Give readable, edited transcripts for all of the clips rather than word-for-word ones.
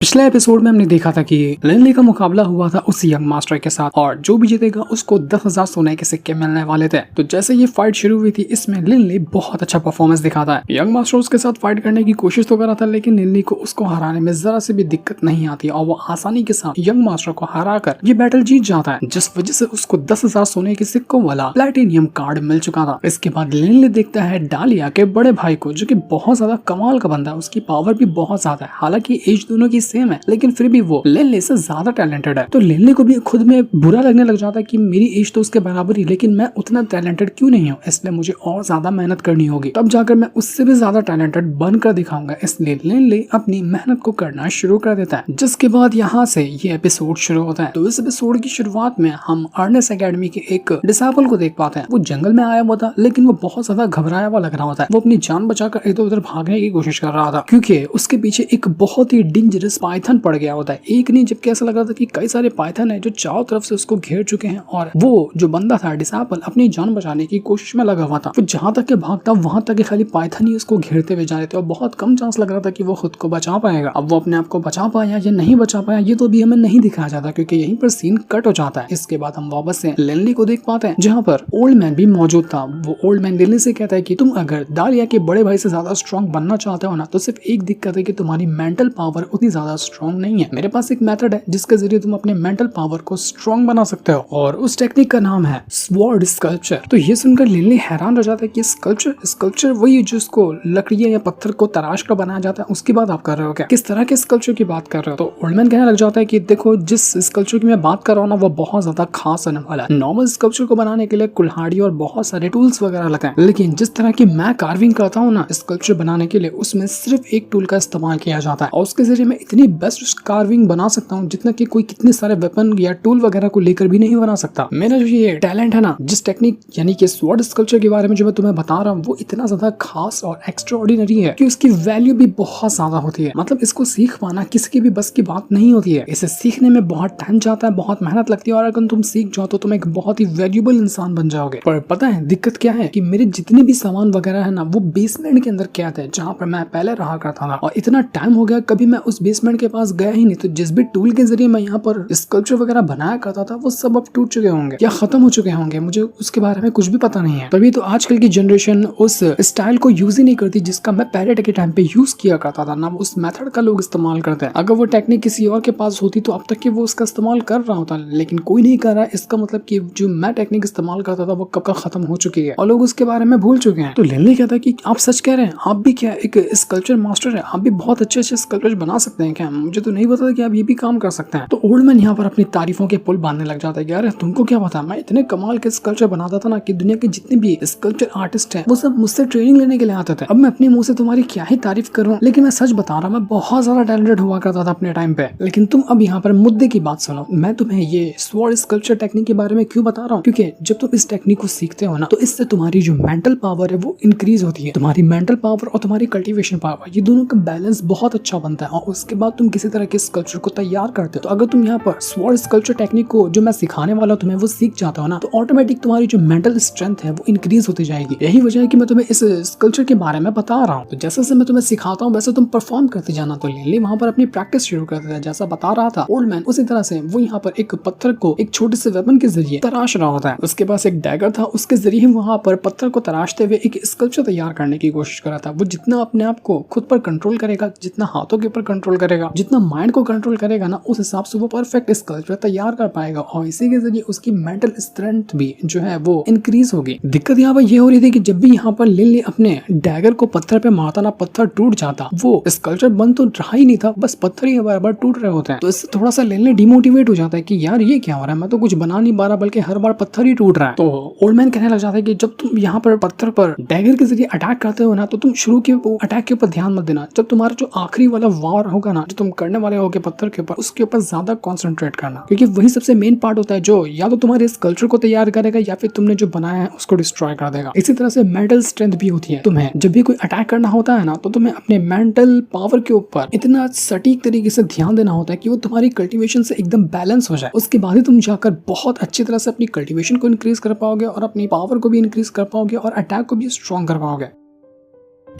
पिछले एपिसोड में हमने देखा था कि लिनली का मुकाबला हुआ था उस यंग मास्टर के साथ और जो भी जीतेगा उसको 10,000 सोने के सिक्के मिलने वाले थे। तो जैसे ये फाइट शुरू हुई थी इसमें लिनली बहुत अच्छा परफॉर्मेंस दिखाता है। यंग मास्टर उसके साथ फाइट करने की कोशिश तो कर रहा था लेकिन लिनली को उसको हराने में जरा से भी दिक्कत नहीं आती और वो आसानी के साथ यंग मास्टर को हरा कर ये बैटल जीत जाता है, जिस वजह से उसको 10,000 सोने के सिक्कों वाला प्लैटिनियम कार्ड मिल चुका था। इसके बाद लिनली देखता है डालिया के बड़े भाई को, जो की बहुत ज्यादा कमाल का बंदा है, उसकी पावर भी बहुत ज्यादा है। हालांकि एज दोनों की सेम है लेकिन फिर भी वो लिनली से ज्यादा टैलेंटेड है। तो लिनली को भी खुद में बुरा लगने लग जाता है कि मेरी एज तो उसके बराबर ही लेकिन मैं उतना टैलेंटेड क्यों नहीं हूँ, इसलिए मुझे और ज्यादा मेहनत करनी होगी, तब जाकर मैं उससे भी ज्यादा टैलेंटेड बनकर दिखाऊंगा। इसलिए लिनली अपनी मेहनत को करना शुरू कर देता है। जिसके बाद यहाँ से ये एपिसोड शुरू होता है। तो इस एपिसोड की शुरुआत में हम अर्नेस्ट एकेडमी के एक डिसाइपल को देख पाते हैं। वो जंगल में आया हुआ था लेकिन वो बहुत ज्यादा घबराया हुआ लग रहा होता है। वो अपनी जान बचाकर इधर उधर भागने की कोशिश कर रहा था क्योंकि उसके पीछे एक बहुत ही डेंजरस पाइथन पड़ गया होता है। एक नहीं जबकि ऐसा लग रहा था कि कई सारे पाइथन है जो चारों तरफ से उसको घेर चुके हैं और वो जो बंदा था डिसाइपल अपनी जान बचाने की कोशिश में लगा हुआ था। वो जहां तक के भागता वहां तक खाली पाइथन ही उसको घेरते हुए जा रहे थे और बहुत कम चांस लग रहा था कि वो खुद को बचा पाएगा। अब वो अपने आप को बचा पाया या नहीं बचा पाया ये तो भी हमें नहीं दिखाया जाता क्योंकि यहीं पर सीन कट हो जाता है। इसके बाद हम वापस से लिनली को देख पाते हैं जहाँ पर ओल्ड मैन भी मौजूद था। वो ओल्ड मैन लिनली से कहता है कि तुम अगर डालिया के बड़े भाई से ज्यादा स्ट्रॉन्ग बनना चाहते हो ना तो सिर्फ एक दिक्कत है कि तुम्हारी मेंटल पावर उतनी ज्यादा स्ट्रॉन्ग नहीं है। मेरे पास एक मेथड है जिसके जरिए तुम अपने मेंटल पावर को स्ट्रॉन्ग बना सकते हो और उस टेक्निक का नाम है स्वॉर्ड स्कल्पचर। तो ये सुनकर लिनली हैरान रह जाता है कि स्कल्पचर वही जिसको लकड़ियां या पत्थर को तराश कर बनाया जाता है, उसकी बात आप कर रहे हो क्या? किस तरह के स्कल्पचर की बात कर रहे हो? तो ओल्डमैन कहने लग जाता है कि देखो जिस स्कल्पचर की मैं बात कर रहा हूँ ना वो बहुत ज्यादा खास होने वाला है। नॉर्मल स्कल्पचर को बनाने के लिए कुल्हाड़ी और बहुत सारे टूल्स वगैरह लगते हैं लेकिन जिस तरह की मैं कार्विंग करता हूँ ना स्कल्पचर बनाने के लिए उसमें सिर्फ एक टूल का इस्तेमाल किया जाता है और उसके जरिए मैं इतनी बेस्ट कार्विंग बना सकता हूँ जितना कि कोई कितने सारे वेपन या टूल वगैरह को लेकर भी नहीं बना सकता। मेरा जो ये टैलेंट है ना, जिस टेक्निक यानी कि स्वॉर्ड स्कल्पचर के बारे में जो मैं तुम्हें बता रहा हूँ वो इतना ज्यादा खास और एक्स्ट्राऑर्डिनरी है कि उसकी वैल्यू भी बहुत ज्यादा होती है। मतलब इसको सीख पाना किसी की भी बस की बात नहीं होती है। इसे सीखने में बहुत टाइम जाता है, बहुत मेहनत लगती है और अगर तुम सीख जाओ तो तुम एक बहुत ही वैल्यूएबल इंसान बन जाओगे। पर पता है दिक्कत क्या है कि मेरे जितने भी सामान वगैरह है ना वो बेसमेंट के अंदर क्या थे जहाँ पर मैं पहले रहा करता था और इतना टाइम हो गया कभी मैं उस बेसमेंट के पास गया ही नहीं। तो जिस भी टूल के जरिए मैं यहाँ पर स्कल्पचर वगैरह बनाया करता था वो सब अब टूट चुके होंगे या खत्म हो चुके होंगे, मुझे उसके बारे में कुछ भी पता नहीं है। तभी तो आजकल की जनरेशन उस स्टाइल को यूज ही नहीं करती जिसका मैं पहले के टाइम पे यूज किया करता था ना, उस मेथड का लोग इस्तेमाल करते हैं। अगर वो टेक्निक किसी और के पास होती तो अब तक कि वो उसका इस्तेमाल कर रहा होता लेकिन कोई नहीं कर रहा है। इसका मतलब कि जो मैं टेक्निक इस्तेमाल करता था वो कब का खत्म हो चुकी है और लोग उसके बारे में भूल चुके हैं। तो लिनली कहता है कि आप सच कह रहे हैं, आप भी क्या एक स्कल्पचर मास्टर है, आप भी बहुत अच्छे स्कल्पचर बना सकते हैं क्या? मुझे तो नहीं पता था कि आप ये भी काम कर सकते हैं। तो ओल्ड मैन यहाँ पर अपनी तारीफों के पुल बांधने लग जाता है कि यार तुमको क्या पता, मैं इतने कमाल के स्कल्पचर बनाता था ना कि दुनिया के जितने भी स्कल्पचर आर्टिस्ट हैं वो सब मुझसे ट्रेनिंग लेने के लिए आते थे। अब मैं अपने मुंह से तुम्हारी क्या ही तारीफ करूं, लेकिन मैं सच बता रहा हूं मैं बहुत ज्यादा टैलेंटेड हुआ करता था अपने टाइम पे। लेकिन तुम अब यहाँ पर मुद्दे की बात सुनो, मैं तुम्हें ये स्वॉर्ड स्कल्पचर टेक्निक के बारे में क्यों बता रहा हूँ क्योंकि जब तुम इस टेक्निक को सीखते हो ना तो इससे तुम्हारी जो मेंटल पावर है वो इंक्रीज होती है। तुम्हारी मेंटल पावर और तुम्हारी कल्टिवेशन पावर ये दोनों का बैलेंस बहुत अच्छा बनता है और उसके बाद तुम किसी तरह के स्कल्पचर को तैयार करते हो। तो अगर तुम यहाँ पर स्वॉर्ड स्कल्पचर टेक्निक को जो मैं सिखाने वाला तुम्हें वो सीख जाता हो ना तो ऑटोमेटिक तुम्हारी जो मेंटल स्ट्रेंथ है वो इंक्रीज होती जाएगी। यही वजह है कि मैं तुम्हें इस स्कल्पचर के बारे में बता रहा हूँ। तो जैसे से मैं तुम्हें सिखाता हूँ वैसे तुम परफॉर्म करते जाना। तो लिनली वहाँ पर अपनी प्रैक्टिस शुरू कर देता है जैसा बता रहा था ओल्ड मैन, उसी तरह से वो यहाँ पर एक पत्थर को एक छोटे से वेपन के जरिए तराश रहा होता है। उसके पास एक डैगर था, उसके जरिए वहाँ पर पत्थर को तराशते हुए एक स्कल्पचर तैयार करने की कोशिश कर रहा था। वो जितना अपने आप को खुद पर कंट्रोल करेगा, जितना हाथों के ऊपर कंट्रोल करेगा, जितना माइंड को कंट्रोल करेगा ना उस हिसाब से वो परफेक्ट स्कल्पचर तैयार कर पाएगा और इसी के जरिए उसकी मेंटल स्ट्रेंथ भी जो है वो इंक्रीज होगी। दिक्कत यहाँ पर ये हो रही थी कि जब भी यहाँ पर लिनली अपने डैगर को पत्थर पे मारता ना पत्थर टूट जाता। वो स्कल्पचर बन तो रहा ही नहीं था, बस पत्थर ही बार-बार टूट रहे होते हैं। तो इससे थोड़ा सा लिनली डिमोटिवेट हो जाता है कि यार ये क्या हो रहा है, मैं तो कुछ बना नहीं पा रहा बल्कि हर बार पत्थर ही टूट रहा है। तो ओल्ड मैन कहने लग जाता है कि जब तुम यहाँ पर पत्थर पर डैगर के जरिए अटैक करते हो ना तो तुम शुरू के अटैक के ऊपर ध्यान मत देना। जब तुम्हारा जो आखिरी वाला वार होगा ना जो तुम करने वाले होगे पत्थर के ऊपर उसके ऊपर ज्यादा कॉन्सेंट्रेट करना क्योंकि वही सबसे मेन पार्ट होता है जो या तो तुम्हारे इस कल्चर को तैयार करेगा या फिर तुमने जो बनाया है उसको डिस्ट्रॉय कर देगा। इसी तरह से मेंटल स्ट्रेंथ भी होती है। तुम्हें जब भी कोई अटैक करना होता है ना तो तुम्हें अपने मेंटल पावर के ऊपर इतना सटीक तरीके से ध्यान देना होता है कि वो तुम्हारी कल्टीवेशन से एकदम बैलेंस हो जाए। उसके बाद ही तुम जाकर बहुत अच्छी तरह से अपनी कल्टीवेशन को इंक्रीज कर पाओगे और अपनी पावर को भी इंक्रीज कर पाओगे और अटैक को भी स्ट्रॉन्ग कर पाओगे।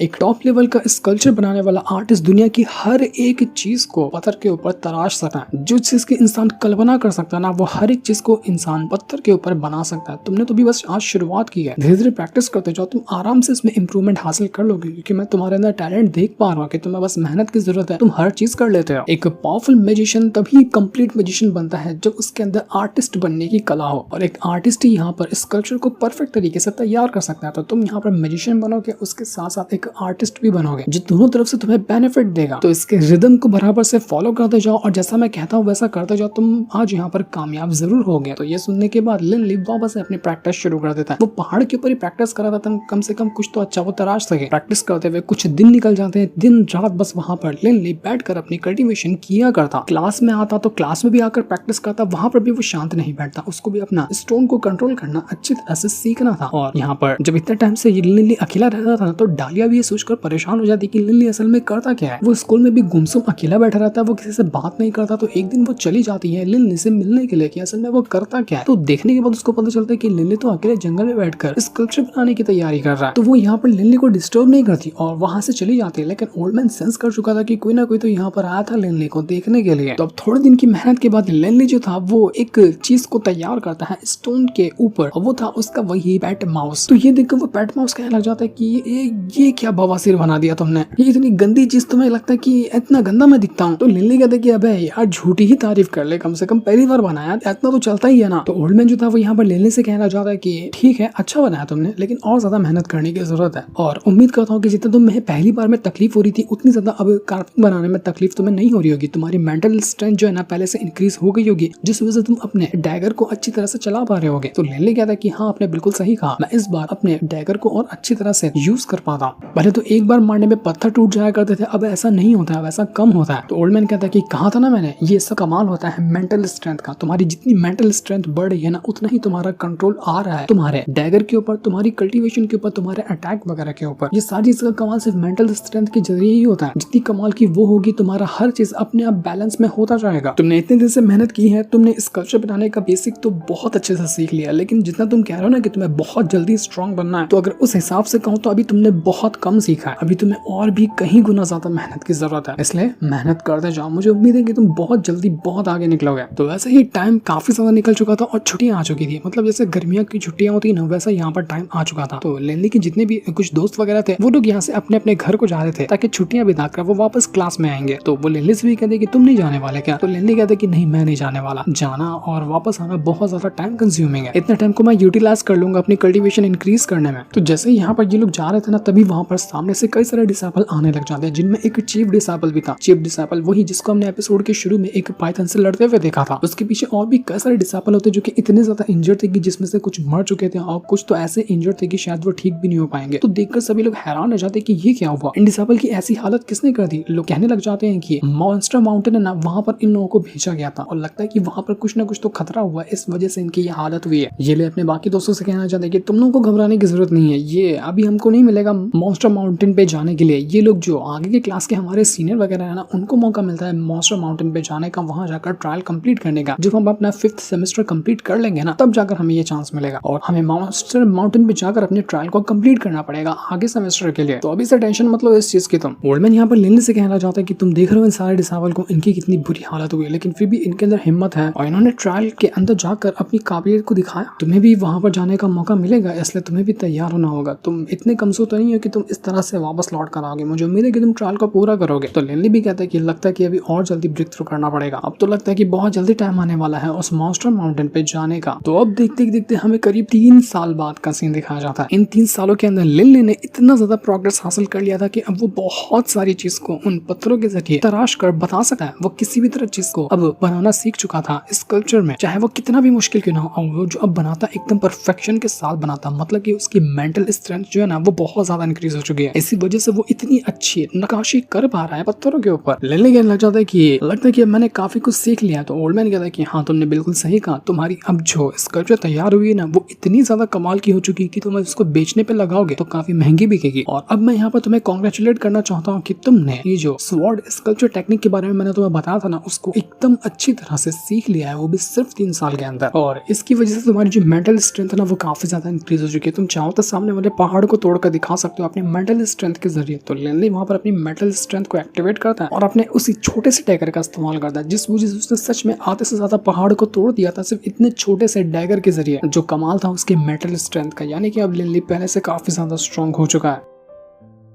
एक टॉप लेवल का स्कल्पचर बनाने वाला आर्टिस्ट दुनिया की हर एक चीज को पत्थर के ऊपर तराश सकता है। जो चीज की इंसान कल्पना कर सकता है ना, वो हर एक चीज को इंसान पत्थर के ऊपर बना सकता है। तुमने तो भी बस आज शुरुआत की है, धीरे धीरे प्रैक्टिस करते जाओ, तुम आराम से इसमें इंप्रूवमेंट हासिल कर लोगे, क्योंकि मैं तुम्हारे अंदर टैलेंट देख पा रहा हूँ कि तुम्हें बस मेहनत की जरूरत है, तुम हर चीज कर लेते हो। एक पावरफुल मैजिशियन तभी कंप्लीट मैजिशियन बनता है जब उसके अंदर आर्टिस्ट बनने की कला हो, और एक आर्टिस्ट ही यहाँ पर स्कल्पचर को परफेक्ट तरीके से तैयार कर सकता है। तो तुम यहाँ पर मैजिशियन बनोगे, उसके साथ साथ एक आर्टिस्ट भी बनोगे, जो दोनों तरफ से तुम्हें बेनिफिट देगा। तो इसके रिदम को बराबर से फॉलो करते जाओ, और जैसा मैं कहता हूँ वैसा करते जाओ, तुम आज यहाँ पर कामयाब जरूर होगे। तो ये सुनने के बाद लिन ली वापस से अपनी प्रैक्टिस शुरू कर देता है। वो पहाड़ के ऊपर ही प्रैक्टिस कर रहा था, कम से कम कुछ तो अच्छा वो तराश सके। प्रैक्टिस करते हुए कुछ दिन निकल जाते हैं, दिन रात बस वहां पर लिन ली बैठकर अपनी कल्टीवेशन किया करता। क्लास में आता तो क्लास में भी आकर प्रैक्टिस करता, वहां पर भी वो शांत नहीं बैठता, उसको भी अपना स्टोन को कंट्रोल करना अच्छी तरह से सीखना था। और यहाँ पर जब इतने टाइम से लिन ली अकेला रहता था तो डालिया भी ये सोचकर परेशान हो जाती कि लिन ली असल में करता क्या है। वो स्कूल में भी गुमसुम अकेला बैठा रहता है, वो किसी से बात नहीं करता। तो एक दिन वो चली जाती है लिन ली से मिलने के लिए कि असल में वो करता क्या है। तो देखने के बाद उसको पता चलता है कि लिन ली तो अकेले जंगल में बैठकर स्कल्पचर बनाने की तैयारी कर रहा है। तो वो यहाँ पर लिन ली को डिस्टर्ब नहीं करती और वहां से चली जाती है। लेकिन ओल्ड मैन सेंस कर चुका था कि कोई ना कोई तो यहाँ पर आया था लिन ली को देखने के लिए। तो अब थोड़े दिन की मेहनत के बाद लिन ली जो था वो एक चीज को तैयार करता है स्टोन के ऊपर, और वो था उसका वही पेट माउस। तो ये देखकर वो पेट माउस कहने लग जाता है कि ये क्या बवासीर बना दिया तुमने, ये इतनी गंदी चीज, तुम्हें लगता है कि इतना गंदा मैं दिखता हूँ। तो लिन ली कहते कि अबे यार झूठी ही तारीफ कर ले, कम से कम पहली बार बनाया, इतना तो चलता ही है ना। तो ओल्ड मैन जो था वो यहाँ पर लिन ली से कहना चाहता है कि ठीक है अच्छा बनाया तुमने, लेकिन और ज्यादा मेहनत करने की जरूरत है, और उम्मीद करता हूँ कि जितना तुम्हें पहली बार में तकलीफ हो रही थी उतनी ज्यादा अब कार्विंग बनाने में तकलीफ तुम्हें नहीं हो रही होगी। तुम्हारी मेंटल स्ट्रेंथ जो है ना पहले से इंक्रीज हो गई होगी, जिस वजह से तुम अपने डैगर को अच्छी तरह से चला पा रहे होगे। तो लिन ली कहता है कि हाँ आपने बिल्कुल सही कहा, मैं इस बार अपने डैगर को और अच्छी तरह से यूज कर पाता हूँ। पहले तो एक बार मारने में पत्थर टूट जाया करते थे, अब ऐसा नहीं होता है, वैसा कम होता है। तो ओल्ड मैन कहता है कि कहा था ना मैंने, ये सब कमाल होता है मेंटल स्ट्रेंथ का। तुम्हारी जितनी मेंटल स्ट्रेंथ बढ़ रही है ना, उतना ही तुम्हारा कंट्रोल आ रहा है तुम्हारे डैगर के ऊपर, तुम्हारी कल्टीवेशन के ऊपर, तुम्हारे अटैक वगैरह के ऊपर। ये सारी चीज का कमाल सिर्फ मेंटल स्ट्रेंथ के जरिए ही होता है। जितनी कमाल की वो होगी, तुम्हारा हर चीज अपने आप बैलेंस में होता जाएगा। तुमने इतने दिन से मेहनत की है, तुमने स्कल्पचर बनाने का बेसिक तो बहुत अच्छे से सीख लिया, लेकिन जितना तुम कह रहे हो ना कि तुम्हें बहुत जल्दी स्ट्रॉन्ग बनना है, तो अगर उस हिसाब से कहूँ तो अभी तुमने बहुत कम सीखा है। अभी तुम्हें और भी कहीं गुना ज्यादा मेहनत की जरूरत है, इसलिए मेहनत करते जाओ। मुझे उम्मीद है कि तुम बहुत जल्दी बहुत आगे निकलोगे। तो वैसे ही टाइम काफी ज्यादा निकल चुका था और छुट्टियां आ चुकी थी, मतलब जैसे गर्मियों की छुट्टियां होती ना, वैसा यहाँ पर टाइम आ चुका था। तो लिन ली के जितने भी कुछ दोस्त वगैरह थे वो लोग यहाँ से अपने अपने घर को जा रहे थे ताकि छुट्टियां बिताकर वो वापस क्लास में आएंगे। तो वो लिन ली से भी कहते कि तुम नहीं जाने वाले क्या? तो लिन ली कहते कि नहीं मैं नहीं जाने वाला, जाना और वापस आना बहुत ज्यादा टाइम कंज्यूमिंग है, इतने टाइम को मैं यूटिलाइज कर लूंगा अपनी कल्टीवेशन इंक्रीज करने में। तो जैसे ही यहाँ पर ये लोग जा रहे थे ना, तभी वहाँ पर सामने से कई सारे डिसाइपल आने लग जाते हैं, जिनमें एक चीफ डिसाइपल भी था। चीफ डिसाइपल वही जिसको हमने एपिसोड के शुरू में एक पाइथन से लड़ते हुए देखा था। उसके पीछे और भी कई सारे डिसाइपल होते जो कि इतने ज्यादा इंजर्ड थे कि जिसमें से कुछ मर चुके थे और कुछ तो ऐसे इंजर्ड थे कि शायद वो ठीक भी नहीं हो पाएंगे। तो देखकर सभी लोग हैरान हो जाते कि ये क्या हुआ, इन डिसाइपल की ऐसी हालत किसने कर दी। लोग कहने लग जाते हैं कि मॉन्स्टर माउंटेन है ना, वहाँ पर इन लोगों को भेजा गया था और लगता है कि वहाँ पर कुछ ना कुछ तो खतरा हुआ, इस वजह से इनकी ये हालत हुई है। ये ले अपने बाकी दोस्तों से कहना चाहते हैं कि तुम लोगों को घबराने की जरूरत नहीं है, ये अभी हमको नहीं मिलेगा मॉन्स्टर माउंटेन पे जाने के लिए। ये लोग जो आगे के क्लास के हमारे सीनियर वगैरह है ना, उनको मौका मिलता है मॉन्स्टर माउंटेन पे जाने का, वहां जाकर ट्रायल कंप्लीट करने का। जब हम अपना 5th सेमेस्टर कंप्लीट कर लेंगे ना, तब जाकर हमें ये चांस मिलेगा और हमें मॉन्स्टर माउंटेन पे जाकर अपने ट्रायल को कंप्लीट करना पड़ेगा आगे सेमेस्टर के लिए। तो अभी से टेंशन मत लो इस चीज की। तुम ओल्ड मैन यहाँ पर लिन ली से कहना चाहता है कि तुम देख रहे हो इन सारे डिसाइपल को, इनकी कितनी बुरी हालत हुई, लेकिन फिर भी इनके अंदर हिम्मत है और इन्होंने ट्रायल के अंदर जाकर अपनी काबिलियत को दिखाया। तुम्हें भी वहां पर जाने का मौका मिलेगा, इसलिए तुम्हें भी तैयार होना होगा। तुम इतने कमजोर तो नहीं हो कि तुम इस तरह से वापस लौट कर आओगे, मुझे उम्मीद है कि तुम ट्रायल को पूरा करोगे। तो लिन ली भी कहता है कि लगता है कि अभी और जल्दी ब्रेक थ्रू करना पड़ेगा, अब तो लगता है कि बहुत जल्दी टाइम आने वाला है उस मॉन्स्टर माउंटेन पे जाने का। तो अब देखते देखते हमें करीब 3 साल बाद का सीन दिखाया जाता है। इन 3 सालों के अंदर लिन ली ने इतना ज्यादा प्रोग्रेस हासिल कर लिया था कि अब वो बहुत सारी चीज को उन पत्थरों के जरिए तराश कर बता सकता है। वो किसी भी तरह चीज को अब बनाना सीख चुका था स्कल्पचर में, चाहे वो कितना भी मुश्किल क्यों ना हो। वो जो अब बनाता एकदम परफेक्शन के साथ बनाता, मतलब कि उसकी मेंटल स्ट्रेंथ जो है ना वो बहुत ज्यादा इंक्रीज हो चुकी है। इसी वजह से वो इतनी अच्छी नक्काशी कर पा रहा है पत्थरों के ऊपर। लिन ली कहने लग जाता है कि लगता है कि मैंने काफी कुछ सीख लिया। तो ओल्ड मैन कहता है कि हाँ तुमने बिल्कुल सही कहा, तुम्हारी अब जो स्कल्पचर तैयार हुई है ना वो इतनी ज्यादा कमाल की हो चुकी है कि तुम उसको बेचने पे लगाओगे तो काफी महंगी बिकेगी। और अब मैं यहाँ पर तुम्हें कॉन्ग्रेचुलेट करना चाहता हूँ कि तुमने ये जो स्वॉर्ड स्कल्पचर टेक्निक के बारे में मैंने तुम्हें बताया था ना, उसको एकदम अच्छी तरह से सीख लिया है, वो भी सिर्फ 3 साल के अंदर। और इसकी वजह से तुम्हारी जो मेंटल स्ट्रेंथ है ना वो काफी ज्यादा इंक्रीज हो चुकी है। तुम चाहो तो सामने वाले पहाड़ को तोड़कर दिखा सकते हो, अपने अपने मेंटल स्ट्रेंथ के जरिए। तो लिनली वहाँ पर अपनी मेंटल स्ट्रेंथ को एक्टिवेट करता है और अपने उसी छोटे से डैगर का इस्तेमाल करता है, जिस वजह से उसने सच में आधे से ज्यादा पहाड़ को तोड़ दिया था सिर्फ इतने छोटे से डैगर के जरिए। जो कमाल था उसके मेंटल स्ट्रेंथ का, यानी कि अब लिनली पहले से काफी ज्यादा स्ट्रॉन्ग हो चुका है।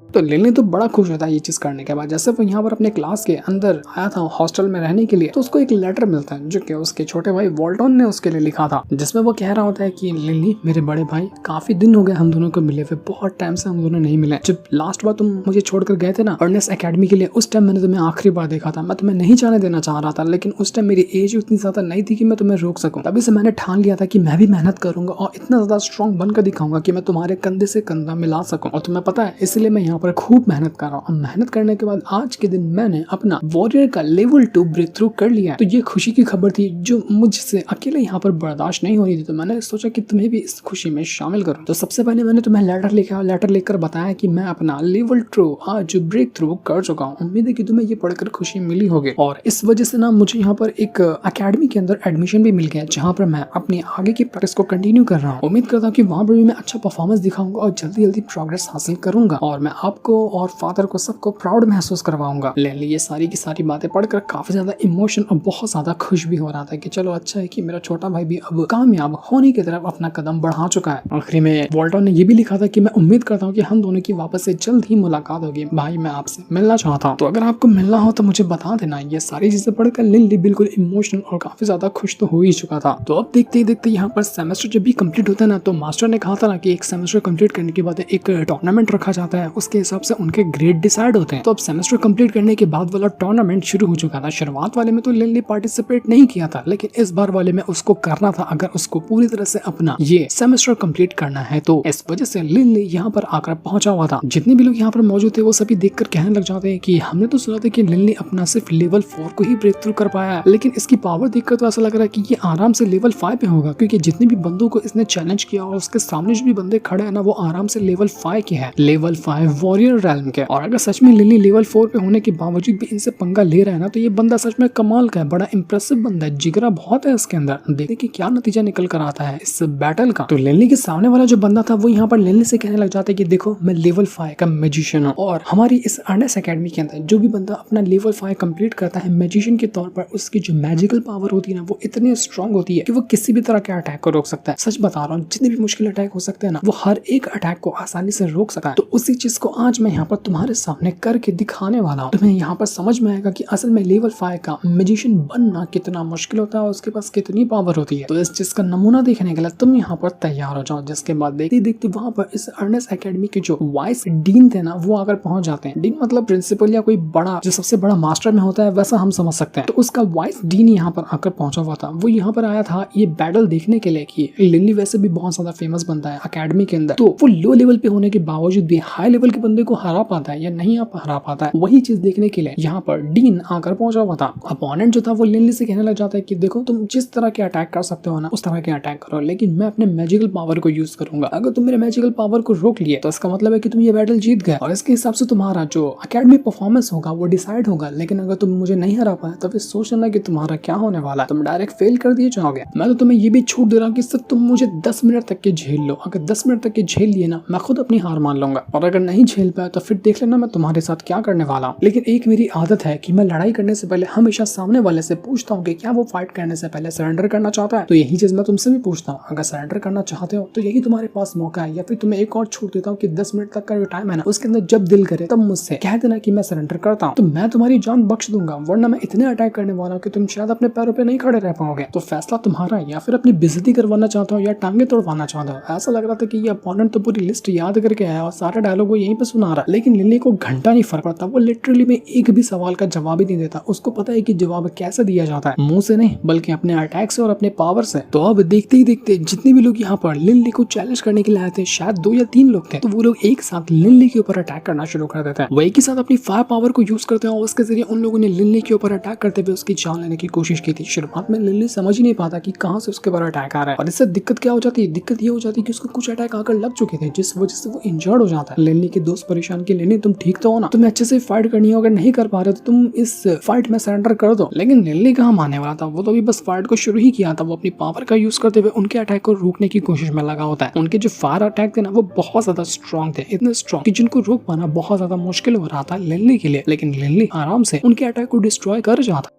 तो लिनली तो बड़ा खुश होता है ये चीज करने के बाद। जैसे वो यहाँ पर अपने क्लास के अंदर आया था हॉस्टल में रहने के लिए, तो उसको एक लेटर मिलता है जो कि उसके छोटे भाई वॉल्टन ने उसके लिए लिखा था, जिसमें वो कह रहा होता है कि लिनली मेरे बड़े भाई, काफी दिन हो गए हम दोनों को मिले हुए, बहुत टाइम से हम दोनों नहीं मिले। जब लास्ट बार तुम मुझे छोड़कर गए थे ना अर्नेस्ट एकेडमी के लिए, उस टाइम मैंने तुम्हें आखिरी बार देखा था। मैं तुम्हें नहीं जाने देना चाह रहा था, लेकिन उस टाइम मेरी एज उतनी ज्यादा नहीं थी कि मैं तुम्हें रोक सकूं। तभी से मैंने ठान लिया था कि मैं भी मेहनत करूंगा और इतना ज्यादा स्ट्रॉन्ग बनकर दिखाऊंगा कि मैं तुम्हारे कंधे से कंधा मिला सकूं। और तुम्हें पता है, इसलिए मैं यहाँ पर खूब मेहनत कर रहा हूँ। मेहनत करने के बाद आज के दिन मैंने अपना वॉरियर का लेवल 2 ब्रेक थ्रू कर लिया। तो ये खुशी की खबर थी जो मुझसे अकेले यहाँ पर बर्दाश्त नहीं हो रही थी। तो मैंने सोचा कि तुम्हें भी इस खुशी में शामिल करूँ। तो सबसे पहले मैंने तुम्हें लेटर लिखा, लेटर लिखकर बताया कि मैं अपना लेवल 2 आज ब्रेक थ्रू कर चुका हूँ। उम्मीद है कि तुम्हें ये पढ़कर खुशी मिली होगी। और इस वजह से ना मुझे यहाँ पर एक अकेडमी के अंदर एडमिशन भी मिल गया, जहाँ पर मैं अपनी आगे की प्रैक्टिस को कंटिन्यू कर रहा हूँ। उम्मीद करता हूँ कि वहाँ पर भी मैं अच्छा परफॉर्मेंस दिखाऊंगा और जल्दी जल्दी प्रोग्रेस हासिल करूंगा और मैं आपको और फादर को सबको प्राउड महसूस करवाऊंगा। लिनली ये सारी की सारी बातें पढ़कर काफी ज्यादा इमोशन और बहुत ज्यादा खुश भी हो रहा था कि चलो अच्छा है कि मेरा छोटा भाई भी अब कामयाब होने की तरफ अपना कदम बढ़ा चुका है। आखिरी में वॉल्टन ने ये भी लिखा था कि मैं उम्मीद करता हूँ कि हम दोनों की वापस से जल्द ही मुलाकात होगी। भाई मैं आपसे मिलना चाहता हूँ, तो अगर आपको मिलना हो तो मुझे बता देना। ये सारी चीजें पढ़कर लिनली बिल्कुल इमोशनल और काफी ज्यादा खुश तो हो ही चुका था। तो अब देखते ही देखते यहाँ पर सेमेस्टर जब भी कंप्लीट होता है ना, तो मास्टर ने कहा था ना कि एक सेमेस्टर कंप्लीट करने के बाद एक टूर्नामेंट रखा जाता है, उसके हिसाब से उनके ग्रेड डिसाइड होते हैं। तो अब सेमेस्टर कंप्लीट करने के बाद वाला टूर्नामेंट शुरू हो चुका था। शुरुआत वाले में तो लिनली पार्टिसिपेट नहीं किया था, लेकिन इस बार वाले में उसको करना था अगर उसको पूरी तरह से अपना ये सेमेस्टर कंप्लीट करना है। तो इस वजह से लिनली यहाँ पर आकर पहुंचा हुआ था। जितने भी लोग यहाँ पर मौजूद थे वो सभी देखकर कहने लग जाते हैं कि हमने तो सुना था कि लिनली अपना सिर्फ लेवल 4 को ही ब्रेक थ्रू कर पाया, लेकिन इसकी पावर देखकर तो ऐसा लग रहा है कि ये आराम से लेवल 5 पे होगा, क्योंकि जितने भी बंदों को इसने चैलेंज किया और उसके सामने जो भी बंदे खड़े हैं ना, वो आराम से लेवल 5 के हैं, लेवल 5 वॉरियर रैल्म के। और अगर सच में लिनली लेवल 4 पे होने के बावजूद भी इनसे पंगा ले रहा है ना, तो ये बंदा सच में कमाल का है, बड़ा इंप्रेसिव बंदा है, जिगरा बहुत है इसके अंदर। देखते कि क्या नतीजा निकल कर आता है इस बैटल का। तो लिनली के सामने वाला जो बंदा था वो यहाँ पर लिनली से कहने लग जाता है कि देखो मैं लेवल 5 का मैजिशियन हूँ, और हमारी इस अर्नेस्ट एकेडमी के अंदर जो भी बंदा अपना लेवल 5 कंप्लीट करता है मैजिशियन के तौर पर, उसकी जो मैजिकल पावर होती है ना, वो इतनी स्ट्रॉन्ग होती है कि वो किसी भी तरह के अटैक को रोक सकता है। सच बता रहा हूँ, जितने भी मुश्किल अटैक हो सकते हैं ना, वो हर एक अटैक को आसानी से रोक सकता है। तो उसी चीज को आज मैं यहाँ पर तुम्हारे सामने करके दिखाने वाला हूँ। तुम्हें यहाँ पर समझ में आएगा कि असल में लेवल 5 का मैजिशियन बनना कितना मुश्किल होता है और उसके पास कितनी पावर होती है। तो इस चीज का नमूना देखने के लिए तुम यहाँ पर तैयार हो जाओ। जिसके बाद देखते देखते वहाँ पर इस अर्नेस्ट एकेडमी के जो वाइस डीन थे ना, वो आकर पहुंच जाते हैं। डीन मतलब प्रिंसिपल या कोई बड़ा जो सबसे बड़ा मास्टर में होता है, वैसा हम समझ सकते हैं। तो उसका वाइस डीन यहाँ पर आकर पहुंचा हुआ था। वो यहाँ पर आया था ये बैटल देखने के लिए कि लिनली वैसे भी बहुत ज्यादा फेमस बनता है अकेडमी के अंदर, तो वो लो लेवल पे होने के बावजूद भी हाई लेवल के बंदे को हरा पाता है या नहीं हरा पाता है, वही चीज देखने के लिए यहाँ पर डीन आकर पहुंचा हुआ था। अपोनेंट जो था वो लिनली से कहने लग जाता है कि देखो तुम जिस तरह के अटैक कर सकते हो ना, उस तरह के अटैक करो, लेकिन मैं अपने मैजिकल पावर को यूज करूंगा। अगर तुम मेरे मैजिकल पावर को रोक लिए तो इसका मतलब है कि तुम ये बैटल जीत गए, और इसके हिसाब से तुम्हारा जो अकेडमी परफॉर्मेंस होगा वो डिसाइड होगा। लेकिन अगर तुम मुझे नहीं हरा पाए तो फिर सोच लेना कि तुम्हारा क्या होने वाला है, तुम डायरेक्ट फेल कर दिए जाओगे। मैं तो तुम्हें ये भी छूट दे रहा हूँ कि सिर्फ तुम मुझे 10 मिनट तक के झेल लो। अगर 10 मिनट तक के झेल लिए ना, मैं खुद अपनी हार मान लूंगा, और अगर नहीं झेल पाया तो फिर देख लेना मैं तुम्हारे साथ क्या करने वाला हूँ। लेकिन एक मेरी आदत है कि मैं लड़ाई करने से पहले हमेशा सामने वाले से पूछता हूँ कि क्या वो फाइट करने से पहले सरेंडर करना चाहता है। तो यही चीज मैं तुमसे भी पूछता हूँ, अगर सरेंडर करना चाहते हो तो यही तुम्हारे पास मौका है, या फिर तुम्हें एक और छूट देता हूँ कि 10 मिनट तक का जो टाइम है ना, उसके अंदर जब दिल करे तब मुझसे कह देना कि मैं सरेंडर करता हूँ, तो मैं तुम्हारी जान बख्श दूंगा। वरना मैं इतने अटैक करने वाला हूँ कि तुम शायद अपने पैरों पे नहीं खड़े रह पाओगे। तो फैसला तुम्हारा है, या फिर अपनी बेइज्जती करवाना चाहता हो या टांगे तोड़वाना चाहता हो। ऐसा लग रहा था कि ये अपोनेंट तो पूरी लिस्ट याद करके आया और सारा डायलॉग वो यहीं पे सुना रहा, लेकिन लिनली को घंटा नहीं फर्क पड़ता। वो लिटरली में एक भी सवाल का जवाब ही नहीं देता। उसको पता है कि जवाब कैसे दिया जाता है, मुंह से नहीं बल्कि अपने अटैक से और अपने पावर से। तो अब देखते ही देखते जितने भी लोग यहाँ पर लिनली को चैलेंज करने के लिए आए थे, शायद 2 या 3 लोग थे, तो वो लोग एक साथ लिनली के ऊपर अटैक करना शुरू कर देते हैं। वो एक ही साथ अपनी फायर पावर को यूज करते हैं और उसके जरिए उन लोगों ने लिनली के ऊपर अटैक करते हुए उसकी जान लेने की कोशिश की थी। शुरुआत में लिनली समझ ही नहीं पाता कि कहाँ से उसके ऊपर अटैक आ रहा है, और इससे दिक्कत क्या हो जाती है, दिक्कत ये हो जाती है कि उसको कुछ अटैक आकर लग चुके थे, जिस वजह से वो इंजर्ड हो जाता है। लिनली के 2 दोस्त परेशान कि लिनली तुम ठीक तो हो ना, तुम्हें अच्छे से फाइट करनी है, अगर नहीं कर पा रहे तो तुम इस फाइट में सरेंडर कर दो। लेकिन लिनली कहाँ मानने वाला था, वो तो अभी बस फाइट को शुरू ही किया था। वो अपनी पावर का यूज करते हुए उनके अटैक को रोकने की कोशिश में लगा होता है। उनके जो फायर अटैक थे ना वो बहुत ज्यादा स्ट्रॉन्ग थे, इतने स्ट्रॉन्ग कि जिनको रोक पाना बहुत ज्यादा मुश्किल हो रहा था लिनली के लिए। लेकिन लिनली आराम से उनके अटैक को डिस्ट्रॉय कर जाता।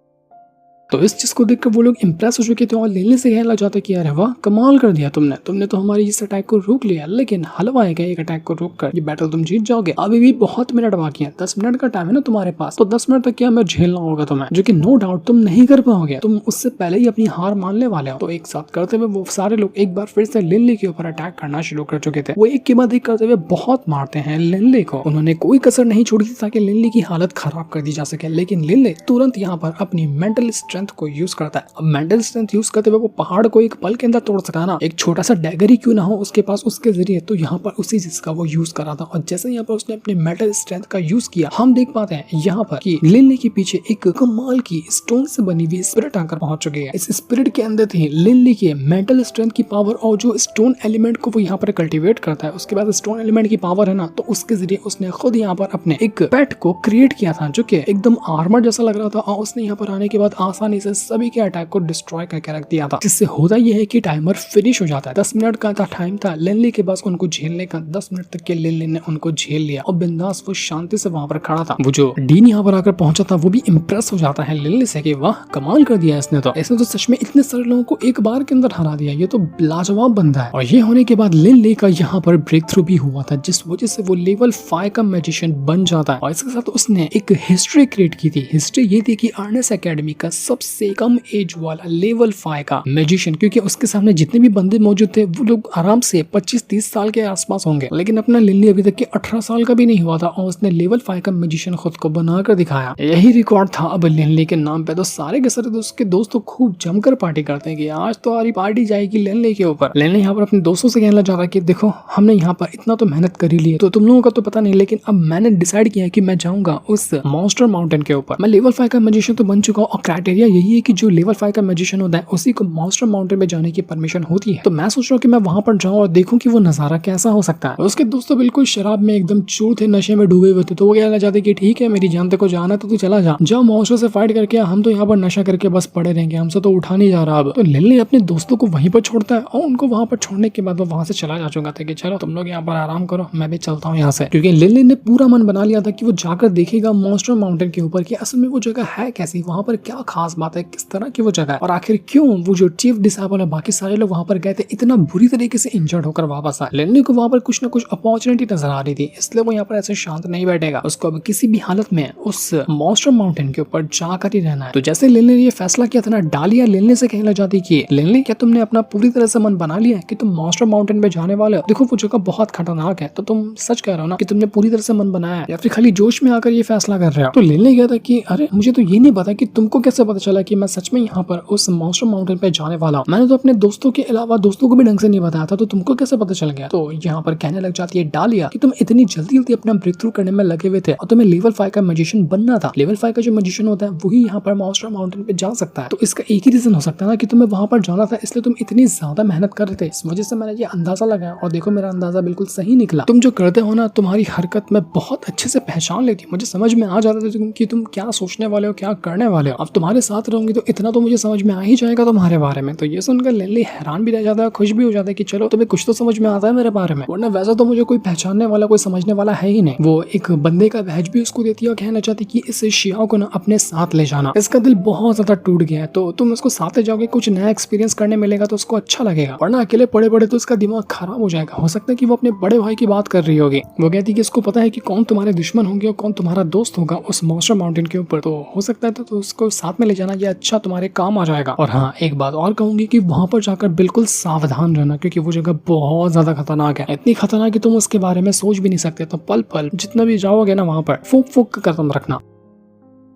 तो इस चीज को देखकर वो लोग इंप्रेस हो चुके थे और लिनली से कहने लग जाते कि अरे वाह कमाल कर दिया तुमने तो हमारी इस अटैक को रोक लिया। लेकिन हलवा है क्या, एक अटैक को रोक कर ये बैटल तुम जीत जाओगे? अभी भी बहुत मिनट बाकी है, 10 मिनट का टाइम है ना तुम्हारे पास, तो 10 मिनट तक क्या मैं झेलना होगा तुम्हें, जो कि नो डाउट तुम नहीं कर पाओगे। तुम उससे पहले ही अपनी हार मानने वाले हो। तो एक साथ करते हुए वो सारे लोग एक बार फिर से लिनली के ऊपर अटैक करना शुरू कर चुके थे। वो एक के बाद एक करते हुए बहुत मारते हैं लिनली को। उन्होंने कोई कसर नहीं छोड़ी थी ताकि लिनली की हालत खराब कर दी जा सके। लेकिन लिनली तुरंत यहाँ पर अपनी मेंटल स्ट्रेंथ को यूज करता है। अब मेंटल स्ट्रेंथ यूज करते हुए वो पहाड़ को एक पल के अंदर तोड़ सका ना, एक छोटा सा डैगर ही क्यों ना हो उसके पास, उसके जरिए तो यहाँ पर उसी चीज का वो यूज करा था। और जैसे यहाँ पर उसने अपने मेंटल स्ट्रेंथ का यूज किया, हम देख पाते हैं यहाँ पर कि लिनली के पीछे एक कमाल की स्टोन से बनी हुई स्पिरिट आकर पहुंच चुकी है। इस स्पिरिट के अंदर थी लिनली के मेंटल स्ट्रेंथ की पावर और जो स्टोन एलिमेंट को वो यहाँ पर कल्टिवेट करता है। उसके बाद स्टोन एलिमेंट की पावर है ना, तो उसके जरिए उसने खुद यहाँ पर अपने एक पेट को क्रिएट किया था जो कि एकदम आर्मर जैसा लग रहा था। और उसने यहाँ पर आने के बाद आसानी से सभी के अटैक को डिस्ट्रॉय करके रख दिया था, जिससे होता यह है कि टाइमर फिनिश हो जाता है। 10 मिनट का टाइम था लिनली के पास उनको झेलने का। 10 मिनट तक के लिनली ने उनको झेल लिया और बिंदास वो शांति से वहां पर खड़ा था। वो जो डीन यहाँ पर आकर पहुंचा था वो भी इम्प्रेस हो जाता है लिनली से कि वाह कमाल कर दिया इसने तो सच में इतने सारे लोगों को एक बार के अंदर हरा दिया, ये तो लाजवाब बंदा है। और ये होने के बाद लिनली का यहाँ पर ब्रेक थ्रू भी हुआ था, जिस वजह से वो लेवल 5 का मैजिशियन बन जाता है। और इसके साथ उसने एक हिस्ट्री क्रिएट की थी। हिस्ट्री ये थी कि अर्नेस्ट एकेडमी का सबसे कम एज वाला लेवल 5 का मैजिशियन, क्योंकि उसके सामने जितने भी बंदे मौजूद थे वो लोग आराम से 25-30 साल के आसपास होंगे। लेकिन अपना लिनली अभी तक के 18 साल का भी नहीं हुआ था और उसने लेवल 5 का मैजिशियन खुद को बनाकर दिखाया। यही रिकॉर्ड था अब लिनली के नाम पे। तो सारे के सारे उसके दोस्त तो खूब जमकर पार्टी करते हैं कि आज तो हमारी पार्टी जाएगी लिनली के ऊपर। लिनली यहाँ पर अपने दोस्तों से कहने लग जाता है कि देखो हमने यहाँ पर इतना तो मेहनत कर ही ली है, तो तुम लोगों का तो पता नहीं, लेकिन अब मैंने डिसाइड किया है कि मैं जाऊंगा उस मॉन्स्टर माउंटेन के ऊपर। मैं लेवल 5 का मैजिशियन तो बन चुका हूँ और क्राइटेरिया यही है कि जो लेवल 5 का मैजिशियन होता है उसी को मॉन्स्टर माउंटेन में जाने की परमिशन होती है। तो मैं सोच रहा हूँ कि मैं वहां पर जाऊँ और देखूं कि वो नजारा कैसा हो सकता है। उसके दोस्तों बिल्कुल शराब में एकदम चूर थे, नशे में डूबे हुए थे। तो वो कहना चाहते कि ठीक है मेरी जान को जाना तो तू चला जा, जाओ मॉन्स्टर से फाइट करके, हम तो यहाँ पर नशा करके बस पड़े रहेंगे, हमसे तो उठा नहीं जा रहा। अब तो लिनली अपने दोस्तों को वहीं पर छोड़ता है और उनको वहां पर छोड़ने के बाद वो वहां से चला जा चुका था कि चलो तुम लोग यहाँ पर आराम करो, मैं भी चलता हूँ यहाँ से। क्योंकि लिनली ने पूरा मन बना लिया था कि वो जाकर देखेगा मॉन्स्टर माउंटेन के ऊपर कि असल में वो जगह है कैसी, वहां पर क्या खास बात है, किस तरह की वो जगह है और आखिर क्यों वो जो चीफ डिसाइबल है बाकी सारे लोग वहां पर गए थे इतना बुरी तरीके से इंजर्ड होकर वापस आए। लिनली को वहां पर कुछ ना कुछ अपॉर्चुनिटी नजर आ रही थी, इसलिए वो यहाँ पर ऐसे शांत नहीं बैठेगा। उसको अब किसी भी हालत में उस मॉन्स्टर माउंटेन के ऊपर जाकर ही रहना है। तो जैसे लिनली ने ये फैसला किया था ना, डालिया लिनली से कहने लग जाती कि लिनली क्या तुमने अपना पूरी तरह से मन बना लिया है कि तुम मॉन्स्टर माउंटेन पे जाने वाले हो? देखो वो जगह बहुत खतरनाक है, तो तुम सच कह रहे हो ना कि तुमने पूरी तरह से मन बनाया है या फिर खाली जोश में आकर ये फैसला कर रहे हो? तो लिनली कहता कि अरे मुझे तो ये नहीं पता कि तुमको कैसे पता चला कि मैं सच में यहाँ पर उस मॉन्स्टर माउंटेन पे जाने वाला हूँ। मैंने तो अपने दोस्तों के अलावा दोस्तों को भी ढंग से नहीं बताया था, तो तुमको कैसे पता चल गया? तो यहाँ पर कहने लग जाती है डालिया कि तुम इतनी जल्दी जल्दी अपना ब्रेक थ्रू करने में लगे हुए थे और तुम्हें लेवल 5 का मैजिशियन बनना था। लेवल 5 का जो मैजिशियन होता है वही यहाँ पर मॉन्स्टर माउंटेन पे जा सकता है। तो इसका एक ही रीजन हो सकता है ना कि तुम्हें वहां पर जाना था, इसलिए तुम इतनी ज्यादा मेहनत कर रहे थे। इस वजह से मैंने ये अंदाजा लगाया और देखो मेरा अंदाजा बिल्कुल सही निकला। तुम जो करते हो ना, तुम्हारी हरकत में बहुत अच्छे से पहचान लेती, मुझे समझ में आ जाता था कि तुम क्या सोचने वाले हो, क्या करने वाले हो। अब तुम्हारे साथ रहूंगी तो इतना तो मुझे समझ में आ ही जाएगा तुम्हारे बारे में। तो ये सुनकर लिनली हैरान भी रह जाता है, खुश भी हो जाता है कि चलो तुम्हें कुछ तो समझ में आता है मेरे बारे में, वरना वैसा तो मुझे कोई पहचानने वाला कोई समझने वाला है ही नहीं। वो एक बंदे का बैज भी उसको देती है और कहना चाहती कि इस शियाओ को ना अपने साथ ले जाना। इसका दिल बहुत ज्यादा टूट गया है, तो तुम उसको साथ ले जाओगे, कुछ नया एक्सपीरियंस करने मिलेगा तो उसको अच्छा लगेगा, वरना अकेले पड़े पड़े तो उसका दिमाग खराब हो जाएगा। हो सकता है कि वो अपने बड़े भाई की बात कर रही होगी। वो कहती कि इसको पता है कि कौन तुम्हारे दुश्मन होंगे और कौन तुम्हारा दोस्त होगा उस मॉन्स्टर माउंटेन के ऊपर, तो हो सकता है तो उसको साथ में ले जाना, ये अच्छा तुम्हारे काम आ जाएगा। और हाँ, एक बात और कहूंगी कि वहां पर जाकर बिल्कुल सावधान रहना, क्योंकि वो जगह बहुत ज्यादा खतरनाक है, इतनी खतरनाक कि तुम उसके बारे में सोच भी नहीं सकते। तो पल पल जितना भी जाओगे ना वहां पर फूक फूक का कदम रखना।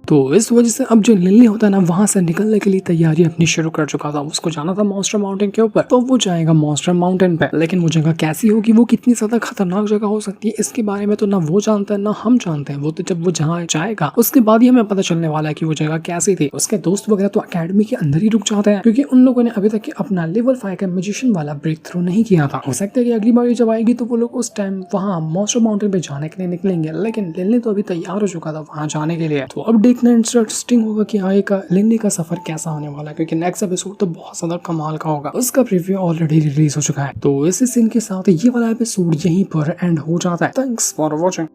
तो इस वजह से अब जो लिनली होता है ना वहां से निकलने के लिए तैयारी अपनी शुरू कर चुका था। उसको जाना था मॉन्स्टर माउंटेन के ऊपर, तो वो जाएगा मॉन्स्टर माउंटेन पे। लेकिन वो जगह कैसी होगी, वो कितनी ज्यादा खतरनाक जगह हो सकती है, इसके बारे में तो ना वो जानता है ना हम जानते हैं। वो तो जब वो जहाँ जाएगा उसके बाद ही हमें पता चलने वाला है कि वो जगह कैसी थी। उसके दोस्त वगैरह तो अकेडमी के अंदर ही रुक जाते हैं, क्योंकि उन लोगों ने अभी तक अपना लेवल 5 का मैजिशियन वाला ब्रेक थ्रू नहीं किया था। हो सकता है कि अगली बार जब आएगी तो वो लोग उस टाइम वहाँ मॉन्स्टर माउंटेन पे जाने के लिए निकलेंगे। लेकिन लिनली तो अभी तैयार हो चुका था वहाँ जाने के लिए। तो अब देखना इंटरेस्टिंग होगा कि आगे का लिनली का सफर कैसा होने वाला है, क्योंकि नेक्स्ट एपिसोड तो बहुत ज्यादा कमाल का होगा। उसका प्रीव्यू ऑलरेडी रिलीज हो चुका है। तो इसी सीन के साथ ये वाला एपिसोड यहीं पर एंड हो जाता है। Thanks for watching.